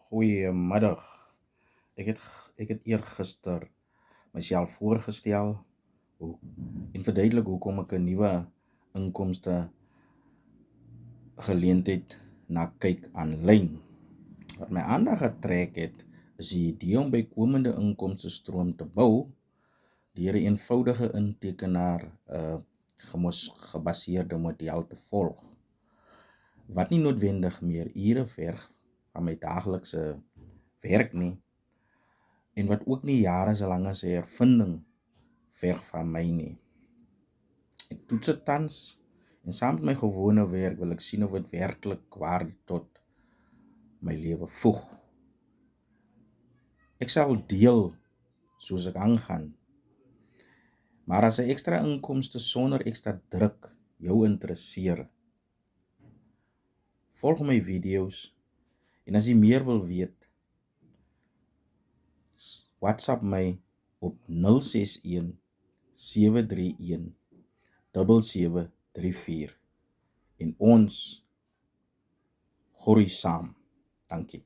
Goeiemiddag. Ek het eergister myself voorgestel hoe, en verduidelik hoekom ek 'n nuwe inkomste geleentheid na kyk aanlyn. Wat my aandag getrek het, is die idee om bykomende inkomste stroom te bou deur 'n eenvoudige intekenaar gebaseerde model te volg, wat nie noodwendig meer ure verg van my daaglikse werk nie, en wat ook nie jare so lank as 'n ervinding verg van my nie. Ek toets dit tans, en saam met my gewone werk wil ek sien of dit werklik waarde tot my lewe voeg. Ek sal deel soos ek aangaan, maar as 'n ekstra inkomste sonder ekstra druk jou interesseer, volg my video's, en as jy meer wil weet, WhatsApp my op 061 731 7734 en ons groei saam. Dankie.